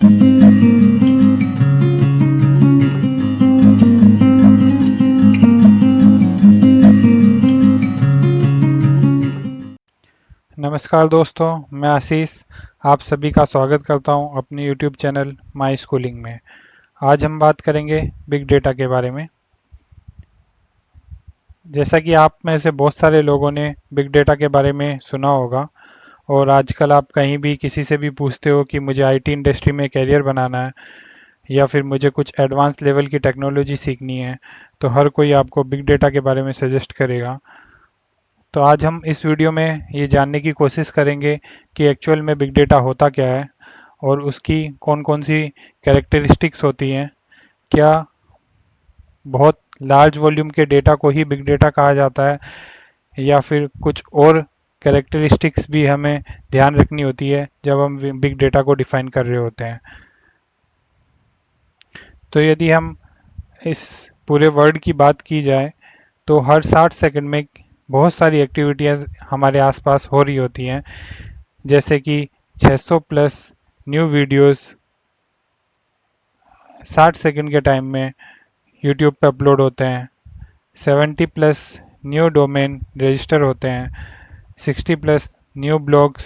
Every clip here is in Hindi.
नमस्कार दोस्तों, मैं आशीष आप सभी का स्वागत करता हूं अपने YouTube चैनल माई स्कूलिंग में। आज हम बात करेंगे बिग डेटा के बारे में। जैसा कि आप में से बहुत सारे लोगों ने बिग डेटा के बारे में सुना होगा और आजकल आप कहीं भी किसी से भी पूछते हो कि मुझे आईटी इंडस्ट्री में करियर बनाना है या फिर मुझे कुछ एडवांस लेवल की टेक्नोलॉजी सीखनी है, तो हर कोई आपको बिग डेटा के बारे में सजेस्ट करेगा। तो आज हम इस वीडियो में ये जानने की कोशिश करेंगे कि एक्चुअल में बिग डेटा होता क्या है और उसकी कौन कौन सी कैरेक्टरिस्टिक्स होती हैं। क्या बहुत लार्ज वॉल्यूम के डेटा को ही बिग डेटा कहा जाता है या फिर कुछ और कैरेक्टरिस्टिक्स भी हमें ध्यान रखनी होती है जब हम बिग डेटा को डिफाइन कर रहे होते हैं। तो यदि हम इस पूरे वर्ड की बात की जाए तो हर 60 सेकंड में बहुत सारी एक्टिविटीज़ हमारे आसपास हो रही होती हैं, जैसे कि 600 प्लस न्यू वीडियोस 60 सेकंड के टाइम में यूट्यूब पे अपलोड होते हैं, 70 प्लस न्यू डोमेन रजिस्टर होते हैं, 60 प्लस न्यू ब्लॉग्स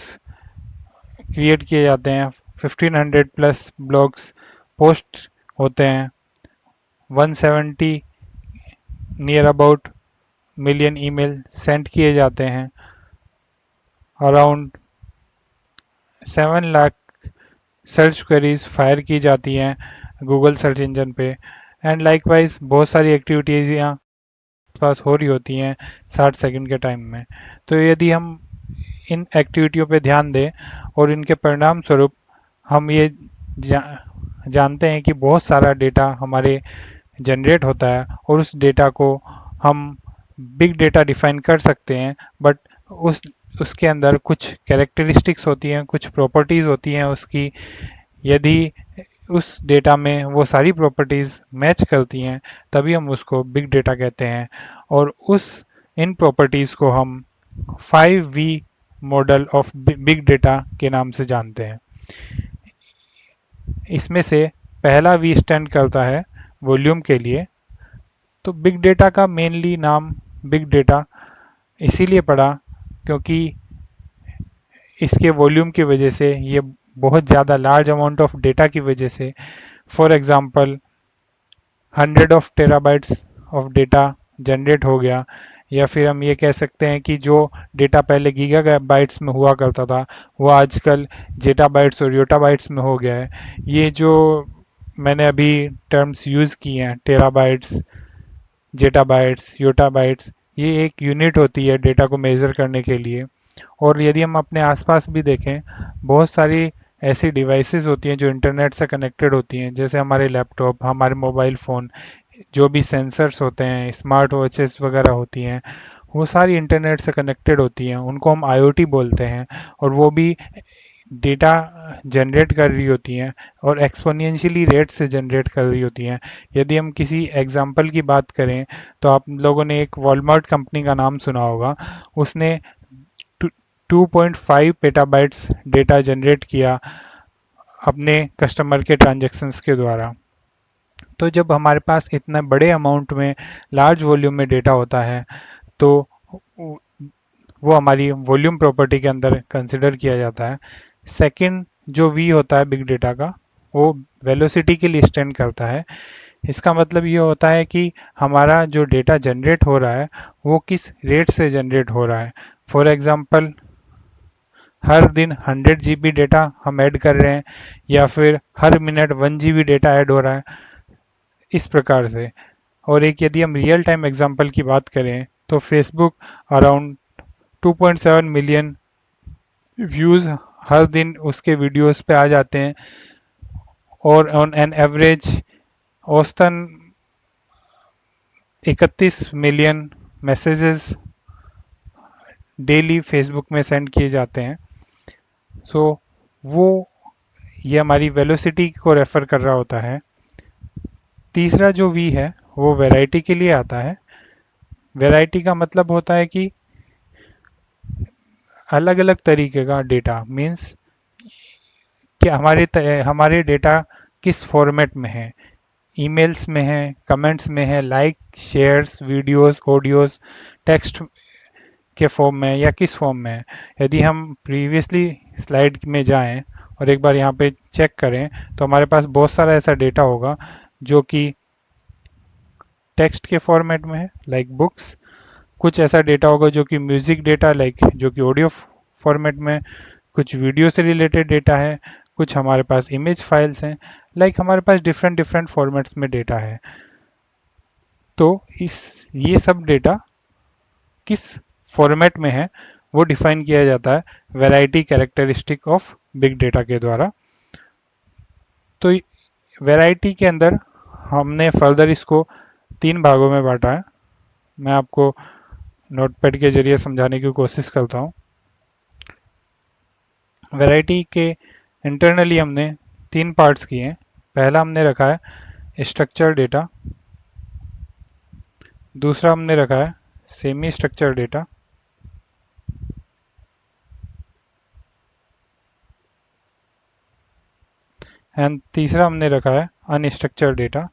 क्रिएट किए जाते हैं, 1500 प्लस ब्लॉग्स पोस्ट होते हैं, 170 near about million email send किए जाते हैं, around 7 lakh search queries fire की जाती हैं गूगल सर्च इंजन पे, एंड लाइकवाइज बहुत सारी एक्टिविटीज़ यहाँ पास हो रही होती हैं 60 सेकंड के टाइम में। तो यदि हम इन एक्टिविटियों पे ध्यान दें और इनके परिणाम स्वरूप हम ये जा, जानते हैं कि बहुत सारा डेटा हमारे जनरेट होता है और उस डेटा को हम बिग डेटा डिफाइन कर सकते हैं। बट उस उसके अंदर कुछ कैरेक्टरिस्टिक्स होती हैं, कुछ प्रॉपर्टीज़ होती हैं उसकी। यदि उस डेटा में वो सारी प्रॉपर्टीज़ मैच करती हैं तभी हम उसको बिग डेटा कहते हैं। और उस इन प्रॉपर्टीज़ को हम 5V model of big data के नाम से जानते हैं। इसमें से पहला वी स्टैंड करता है वॉल्यूम के लिए। तो बिग डेटा का मेनली नाम बिग डेटा इसीलिए पड़ा क्योंकि इसके वॉल्यूम की वजह से, ये बहुत ज़्यादा लार्ज अमाउंट ऑफ डेटा की वजह से, for example 100 of terabytes of data generate हो गया, या फिर हम ये कह सकते हैं कि जो डेटा पहले गीगा बाइट्स में हुआ करता था वो आजकल जेटाबाइट्स और योटाबाइट्स में हो गया है। ये जो मैंने अभी टर्म्स यूज़ किए हैं, टेराबाइट्स, जेटाबाइट्स, योटाबाइट्स, ये एक यूनिट होती है डेटा को मेज़र करने के लिए। और यदि हम अपने आसपास भी देखें, बहुत सारी ऐसी डिवाइसेस होती हैं जो इंटरनेट से कनेक्टेड होती हैं, जैसे हमारे लैपटॉप, हमारे मोबाइल फ़ोन, जो भी सेंसर्स होते हैं, स्मार्ट वॉचेस वगैरह होती हैं, वो सारी इंटरनेट से कनेक्टेड होती हैं। उनको हम आईओटी बोलते हैं और वो भी डेटा जनरेट कर रही होती हैं और एक्सपोनेंशियली रेट से जनरेट कर रही होती हैं। यदि हम किसी एग्जांपल की बात करें तो आप लोगों ने एक वॉलमार्ट कंपनी का नाम सुना होगा। उसने 2.5 पेटाबाइट्स डेटा जनरेट किया अपने कस्टमर के ट्रांजैक्शंस के द्वारा। तो जब हमारे पास इतने बड़े अमाउंट में, लार्ज वॉल्यूम में डेटा होता है, तो वो हमारी वॉल्यूम प्रॉपर्टी के अंदर कंसिडर किया जाता है। सेकंड जो वी होता है बिग डेटा का, वो वेलोसिटी के लिए स्टैंड करता है। इसका मतलब ये होता है कि हमारा जो डेटा जनरेट हो रहा है वो किस रेट से जनरेट हो रहा है। फॉर एग्जांपल, हर दिन 100 GB डेटा हम ऐड कर रहे हैं या फिर हर मिनट 1 GB डेटा ऐड हो रहा है, इस प्रकार से। और एक यदि हम रियल टाइम एग्जांपल की बात करें तो फेसबुक अराउंड 2.7 मिलियन व्यूज़ हर दिन उसके वीडियोस पे आ जाते हैं और ऑन एन एवरेज औसतन 31 मिलियन मैसेजेस डेली फेसबुक में सेंड किए जाते हैं। सो वो ये हमारी वेलोसिटी को रेफर कर रहा होता है। तीसरा जो वी है वो वैरायटी के लिए आता है। वैरायटी का मतलब होता है कि अलग अलग तरीके का डेटा, मीन्स कि हमारे डेटा किस फॉर्मेट में है, ईमेल्स में है, कमेंट्स में है, like, shares, videos, audios, text के फॉर्म में है या किस फॉर्म में है। यदि हम प्रीवियसली स्लाइड में जाएं और एक बार यहाँ पे चेक करें तो हमारे पास बहुत सारा ऐसा डेटा होगा जो कि टेक्स्ट के फॉर्मेट में है, लाइक बुक्स। कुछ ऐसा डेटा होगा जो कि म्यूजिक डेटा, लाइक जो कि ऑडियो फॉर्मेट में। कुछ वीडियो से रिलेटेड डेटा है, कुछ हमारे पास इमेज फाइल्स हैं, लाइक हमारे पास डिफरेंट डिफरेंट फॉर्मेट्स में डेटा है। तो ये सब डेटा किस फॉर्मेट में है वो डिफाइन किया जाता है variety characteristic of big data के द्वारा। तो वैरायटी के अंदर हमने फर्दर इसको 3 भागों में बांटा है। मैं आपको नोटपैड के जरिए समझाने की कोशिश करता हूँ। वैरायटी के इंटरनली हमने 3 पार्ट्स किए हैं। पहला हमने रखा है स्ट्रक्चर डेटा, दूसरा हमने रखा है सेमी स्ट्रक्चर डेटा, एंड तीसरा हमने रखा है अनस्ट्रक्चर डेटा।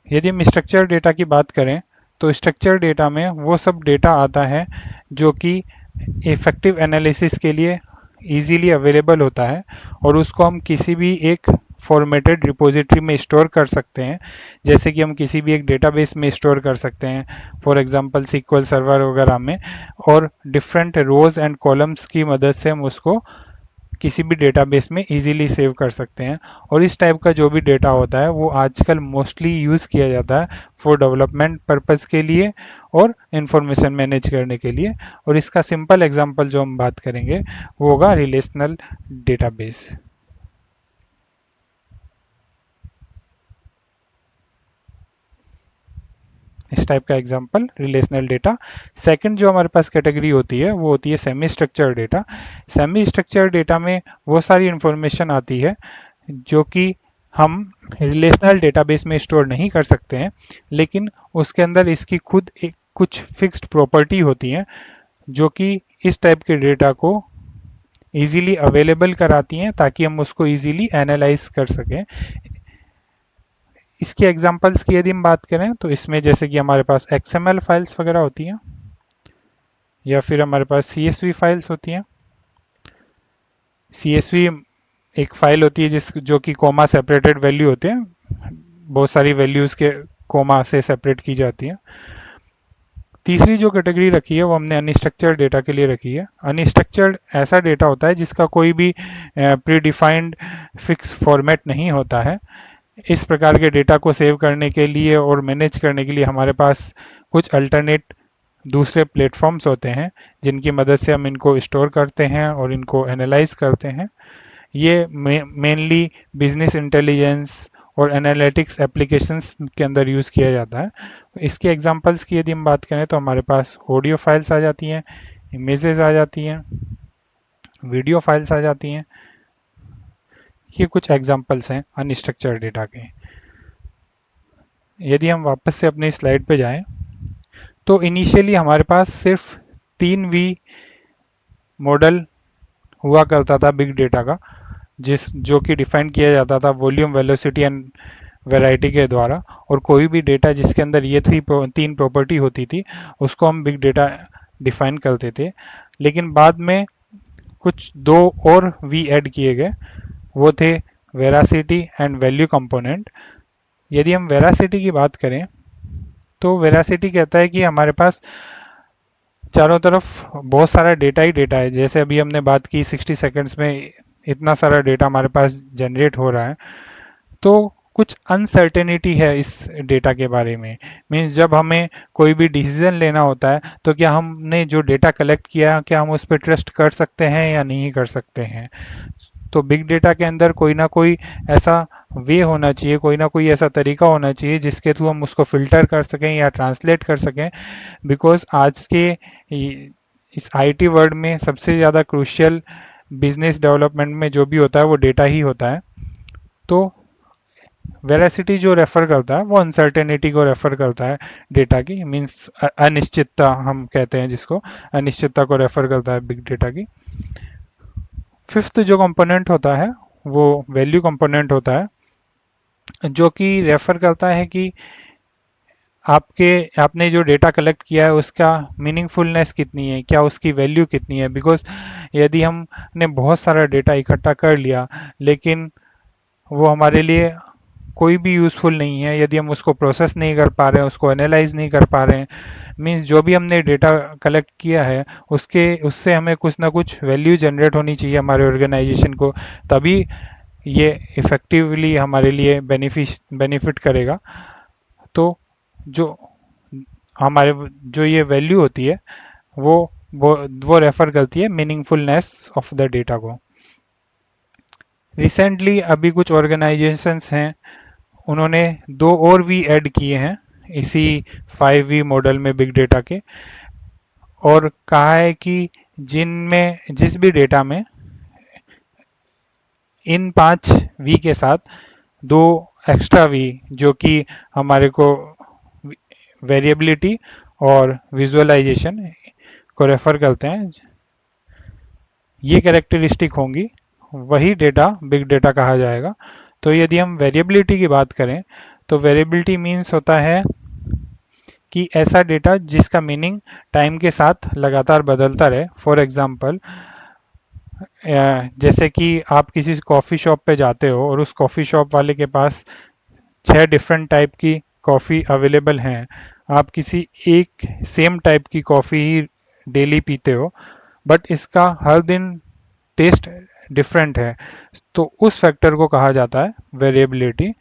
यदि हम स्ट्रक्चर डेटा की बात करें तो स्ट्रक्चर डेटा में वो सब डेटा आता है जो कि इफेक्टिव एनालिसिस के लिए इजीली अवेलेबल होता है और उसको हम किसी भी एक फॉर्मेटेड रिपोजिटरी में स्टोर कर सकते हैं। जैसे कि हम किसी भी एक डेटाबेस में स्टोर कर सकते हैं, फॉर एग्जांपल सीक्वल सर्वर वगैरह में, और डिफरेंट रोज एंड कॉलम्स की मदद से हम उसको किसी भी डेटाबेस में इजीली सेव कर सकते हैं। और इस टाइप का जो भी डेटा होता है वो आजकल मोस्टली यूज़ किया जाता है फॉर डेवलपमेंट पर्पस के लिए और इंफॉर्मेशन मैनेज करने के लिए। और इसका सिंपल एग्जांपल जो हम बात करेंगे वो होगा रिलेशनल डेटाबेस। इस टाइप का एग्जांपल रिलेशनल डेटा। सेकंड जो हमारे पास कैटेगरी होती है वो होती है semi structure data. Semi structure data में वो सारी इंफॉर्मेशन आती है जो कि हम रिलेशनल डेटाबेस में स्टोर नहीं कर सकते हैं, लेकिन उसके अंदर इसकी खुद एक कुछ फिक्स्ड प्रॉपर्टी होती हैं जो कि इस टाइप के डेटा को इजीली अवेलेबल कराती हैं ताकि हम उसको इजीली एनालाइज कर सकें। इसके एग्जांपल्स की यदि हम बात करें तो इसमें जैसे कि हमारे पास XML फाइल्स वगैरह होती हैं या फिर हमारे पास CSV फाइल्स होती हैं। CSV एक फाइल होती है जो कि कोमा सेपरेटेड वैल्यू होते हैं, बहुत सारी वैल्यूज़ के कोमा से सेपरेट की जाती हैं। तीसरी जो कैटेगरी रखी है वो हमने अनस्ट्रक्चर्ड डेटा के लिए रखी है। अनस्ट्रक्चर्ड ऐसा डेटा होता है जिसका कोई भी प्री डिफाइंड फिक्स फॉर्मेट नहीं होता है। इस प्रकार के डेटा को सेव करने के लिए और मैनेज करने के लिए हमारे पास कुछ अल्टरनेट दूसरे प्लेटफॉर्म्स होते हैं जिनकी मदद से हम इनको स्टोर करते हैं और इनको एनालाइज करते हैं। ये मेनली बिजनेस इंटेलिजेंस और एनालिटिक्स एप्लीकेशंस के अंदर यूज़ किया जाता है। इसके एग्जांपल्स की यदि हम बात करें तो हमारे पास ऑडियो फाइल्स आ जाती हैं, इमेजेस आ जाती हैं, वीडियो फाइल्स आ जाती हैं। ये कुछ एग्जांपल्स हैं अनस्ट्रक्चर्ड डेटा के। यदि हम वापस से अपनी स्लाइड पे जाएं तो इनिशियली हमारे पास सिर्फ 3V मॉडल हुआ करता था बिग डेटा का, जो कि डिफाइन किया जाता था वॉल्यूम, वेलोसिटी एंड वैरायटी के द्वारा। और कोई भी डेटा जिसके अंदर ये 3 प्रॉपर्टी होती थी उसको हम बिग डेटा डिफाइन करते थे। लेकिन बाद में कुछ 2 और वी ऐड किए गए, वो थे वेरासिटी एंड वैल्यू कंपोनेंट। यदि हम वेरासिटी की बात करें तो वेरासिटी कहता है कि हमारे पास चारों तरफ बहुत सारा डेटा ही डेटा है। जैसे अभी हमने बात की 60 सेकंड्स में इतना सारा डेटा हमारे पास जनरेट हो रहा है, तो कुछ अनसर्टेनिटी है इस डेटा के बारे में। मीन्स जब हमें कोई भी डिसीजन लेना होता है तो क्या हमने जो डेटा कलेक्ट किया क्या हम उस पर ट्रस्ट कर सकते हैं या नहीं कर सकते हैं। तो बिग डेटा के अंदर कोई ना कोई ऐसा वे होना चाहिए, कोई ना कोई ऐसा तरीका होना चाहिए जिसके थ्रू हम उसको फिल्टर कर सकें या ट्रांसलेट कर सकें। बिकॉज आज के इस आईटी वर्ल्ड में सबसे ज़्यादा क्रूशियल बिजनेस डेवलपमेंट में जो भी होता है वो डेटा ही होता है। तो वेरासिटी जो रेफर करता है वो अनसर्टेनिटी को रेफर करता है डेटा की, मींस अनिश्चितता हम कहते हैं जिसको, अनिश्चितता को रेफर करता है बिग डेटा की। फिफ्थ जो कंपोनेंट होता है वो वैल्यू कंपोनेंट होता है, जो कि रेफर करता है कि आपके आपने जो डेटा कलेक्ट किया है उसका मीनिंगफुलनेस कितनी है, क्या उसकी वैल्यू कितनी है। बिकॉज यदि हमने बहुत सारा डेटा इकट्ठा कर लिया लेकिन वो हमारे लिए कोई भी यूज़फुल नहीं है, यदि हम उसको प्रोसेस नहीं कर पा रहे हैं, उसको एनालाइज नहीं कर पा रहे हैं, मीन्स जो भी हमने डेटा कलेक्ट किया है उससे हमें कुछ ना कुछ वैल्यू जनरेट होनी चाहिए हमारे ऑर्गेनाइजेशन को, तभी ये इफ़ेक्टिवली हमारे लिए बेनिफिट करेगा। तो जो हमारे जो ये वैल्यू होती है वो वो वो रेफर करती है मीनिंगफुलनेस ऑफ द डेटा को। रिसेंटली अभी कुछ ऑर्गेनाइजेशंस हैं, उन्होंने दो और भी ऐड किए हैं इसी 5V मॉडल में बिग डेटा के, और कहा है कि जिनमें जिस भी डेटा में इन 5V के साथ दो एक्स्ट्रा वी जो कि हमारे को वेरिएबिलिटी और विजुअलाइजेशन को रेफर करते हैं, ये कैरेक्टरिस्टिक होंगी, वही डेटा बिग डेटा कहा जाएगा। तो यदि हम वेरिएबिलिटी की बात करें तो वेरिएबिलिटी मीन्स होता है कि ऐसा डेटा जिसका मीनिंग टाइम के साथ लगातार बदलता रहे। फॉर एग्जांपल, जैसे कि आप किसी कॉफ़ी शॉप पे जाते हो और उस कॉफ़ी शॉप वाले के पास 6 डिफरेंट टाइप की कॉफ़ी अवेलेबल हैं, आप किसी एक सेम टाइप की कॉफ़ी ही डेली पीते हो, बट इसका हर दिन टेस्ट डिफरेंट है, तो उस फैक्टर को कहा जाता है वेरिएबिलिटी।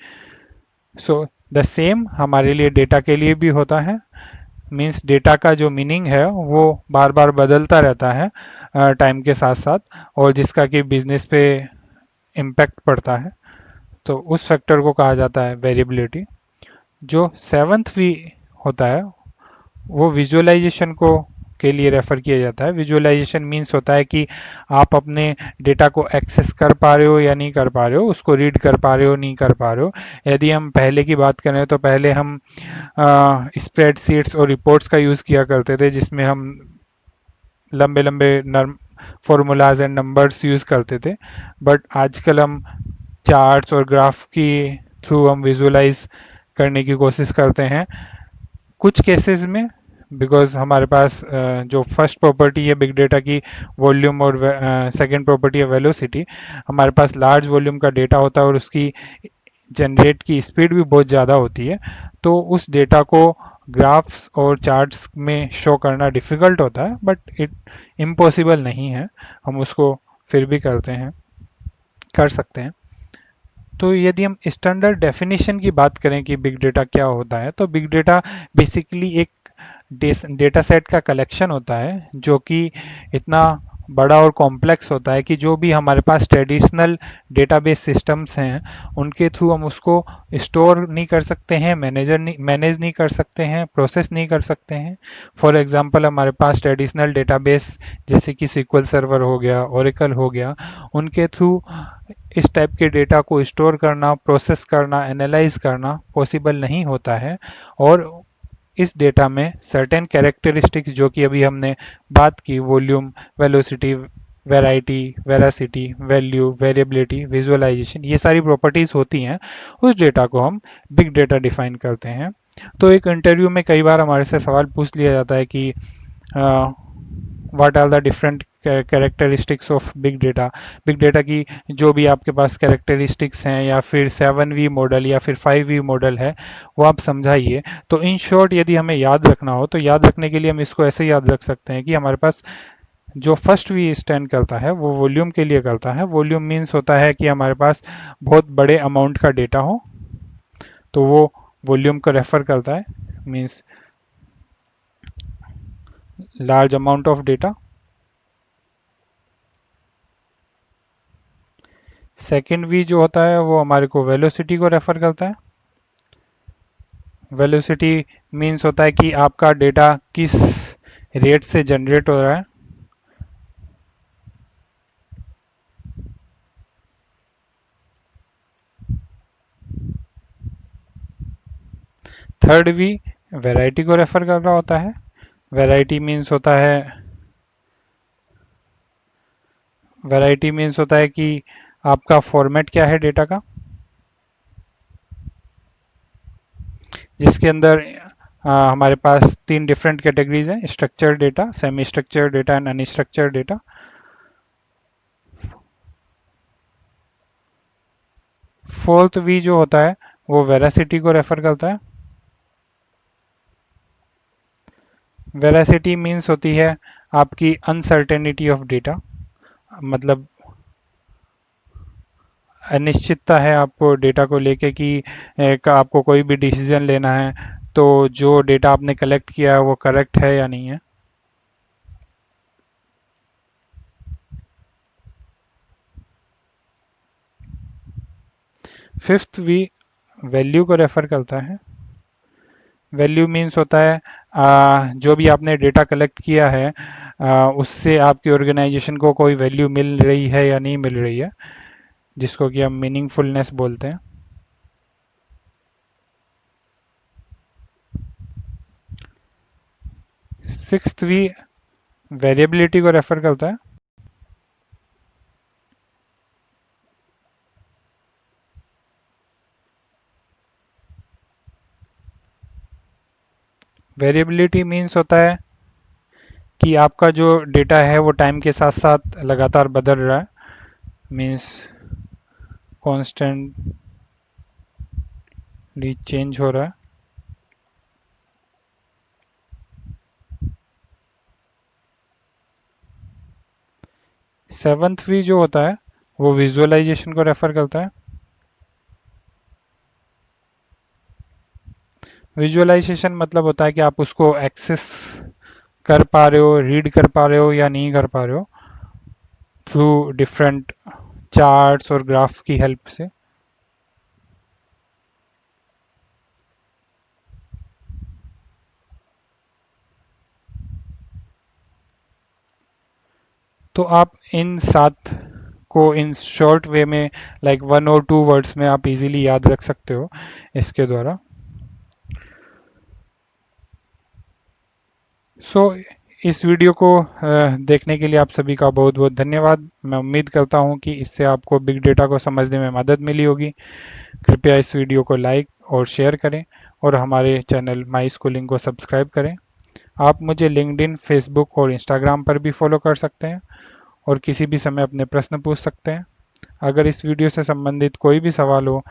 सो द सेम हमारे लिए डेटा के लिए भी होता है, मीन्स डेटा का जो मीनिंग है वो बार बार बदलता रहता है टाइम के साथ साथ, और जिसका कि बिजनेस पे इम्पैक्ट पड़ता है, तो उस फैक्टर को कहा जाता है वेरिएबिलिटी। जो सेवन्थ वी होता है वो विजुअलाइजेशन को के लिए रेफर किया जाता है। विजुअलाइजेशन मीन्स होता है कि आप अपने डेटा को एक्सेस कर पा रहे हो या नहीं कर पा रहे हो, उसको रीड कर पा रहे हो नहीं कर पा रहे हो। यदि हम पहले की बात करें तो पहले हम स्प्रेडशीट्स और रिपोर्ट्स का यूज़ किया करते थे, जिसमें हम लंबे लंबे नर्म फॉर्मूलाज एंड नंबर्स यूज़ करते थे, बट आजकल हम चार्ट्स और ग्राफ की थ्रू हम विजुअलाइज करने की कोशिश करते हैं कुछ केसेस में। बिकॉज हमारे पास जो फर्स्ट प्रॉपर्टी है बिग डेटा की, वॉल्यूम, और सेकंड प्रॉपर्टी है वेलोसिटी, हमारे पास लार्ज वॉल्यूम का डेटा होता है और उसकी जनरेट की स्पीड भी बहुत ज़्यादा होती है, तो उस डेटा को ग्राफ्स और चार्ट्स में शो करना डिफ़िकल्ट होता है, बट इट इम्पॉसिबल नहीं है, हम उसको फिर भी करते हैं, कर सकते हैं। तो यदि हम स्टैंडर्ड डेफिनेशन की बात करें कि बिग डेटा क्या होता है, तो बिग डेटा बेसिकली एक डेटा सेट का कलेक्शन होता है जो कि इतना बड़ा और कॉम्प्लेक्स होता है कि जो भी हमारे पास ट्रेडिशनल डेटाबेस सिस्टम्स हैं उनके थ्रू हम उसको स्टोर नहीं कर सकते हैं, मैनेज नहीं कर सकते हैं, प्रोसेस नहीं कर सकते हैं। फॉर एग्जांपल, हमारे पास ट्रेडिशनल डेटाबेस जैसे कि SQL सर्वर हो गया, ओरेकल हो गया, उनके थ्रू इस टाइप के डेटा को स्टोर करना, प्रोसेस करना, एनालाइज करना पॉसिबल नहीं होता है। और इस डेटा में सर्टेन कैरेक्टरिस्टिक्स जो कि अभी हमने बात की, volume, velocity, variety, veracity, value, variability, visualisation, ये सारी प्रॉपर्टीज होती हैं, उस डेटा को हम बिग डेटा डिफाइन करते हैं। तो एक इंटरव्यू में कई बार हमारे से सवाल पूछ लिया जाता है कि what are the different characteristics of big data. Big data की जो भी आपके पास कैरेक्टरिस्टिक्स हैं, या फिर 7V मॉडल या फिर 5V मॉडल है, वो आप समझाइए। तो इन शॉर्ट यदि हमें याद रखना हो तो याद रखने के लिए हम इसको ऐसे याद रख सकते हैं कि हमारे पास जो फर्स्ट वी स्टैंड करता है वो वॉल्यूम के लिए करता है। वॉल्यूम मीन्स होता है कि हमारे पास बहुत बड़े अमाउंट का डेटा हो, तो वो वॉल्यूम को रेफर करता है, means large amount of data. Second V जो होता है वो हमारे को वेलोसिटी को रेफर करता है। वेलोसिटी मीन्स होता है कि आपका डेटा किस रेट से जनरेट हो रहा है। थर्ड वी वैरायटी को रेफर कर रहा होता है। वैरायटी मीन्स होता है कि आपका फॉर्मेट क्या है डेटा का, जिसके अंदर हमारे पास तीन डिफरेंट कैटेगरीज हैं: structured data, semi structured data and unstructured data. Fourth V जो होता है वो वेरासिटी को रेफर करता है। वेरासिटी मीन्स होती है आपकी अनसर्टेनिटी ऑफ डेटा, मतलब अनिश्चितता है आपको डेटा को लेके कि आपको कोई भी डिसीजन लेना है तो जो डेटा आपने कलेक्ट किया है वो करेक्ट है या नहीं है। फिफ्थ वी वैल्यू को रेफर करता है। वैल्यू मीन्स होता है जो भी आपने डेटा कलेक्ट किया है उससे आपकी ऑर्गेनाइजेशन को कोई वैल्यू मिल रही है या नहीं मिल रही है, जिसको कि हम मीनिंगफुलनेस बोलते हैं। सिक्स्थ वी वेरिएबिलिटी को रेफर करता है। वेरिएबिलिटी मीन्स होता है कि आपका जो डेटा है वो टाइम के साथ साथ लगातार बदल रहा है, मीन्स कॉन्स्टेंटली चेंज हो रहा है। सेवंथ वी जो होता है वो विजुअलाइजेशन को रेफर करता है। विजुअलाइजेशन मतलब होता है कि आप उसको एक्सेस कर पा रहे हो, रीड कर पा रहे हो या नहीं कर पा रहे हो थ्रू डिफरेंट चार्ट्स और ग्राफ की हेल्प से। तो आप इन सात को इन शॉर्ट वे में लाइक 1 और 2 वर्ड्स में आप इजीली याद रख सकते हो इसके द्वारा। सो इस वीडियो को देखने के लिए आप सभी का बहुत बहुत धन्यवाद। मैं उम्मीद करता हूं कि इससे आपको बिग डेटा को समझने में मदद मिली होगी। कृपया इस वीडियो को लाइक और शेयर करें और हमारे चैनल माई स्कूलिंग को सब्सक्राइब करें। आप मुझे लिंक्डइन, फेसबुक और इंस्टाग्राम पर भी फॉलो कर सकते हैं और किसी भी समय अपने प्रश्न पूछ सकते हैं। अगर इस वीडियो से संबंधित कोई भी सवाल हो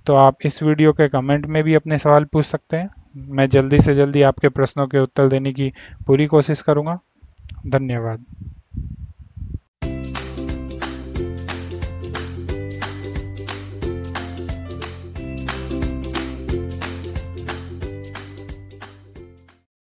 तो आप इस वीडियो के कमेंट में भी अपने सवाल पूछ सकते हैं। मैं जल्दी से जल्दी आपके प्रश्नों के उत्तर देने की पूरी कोशिश करूंगा। धन्यवाद।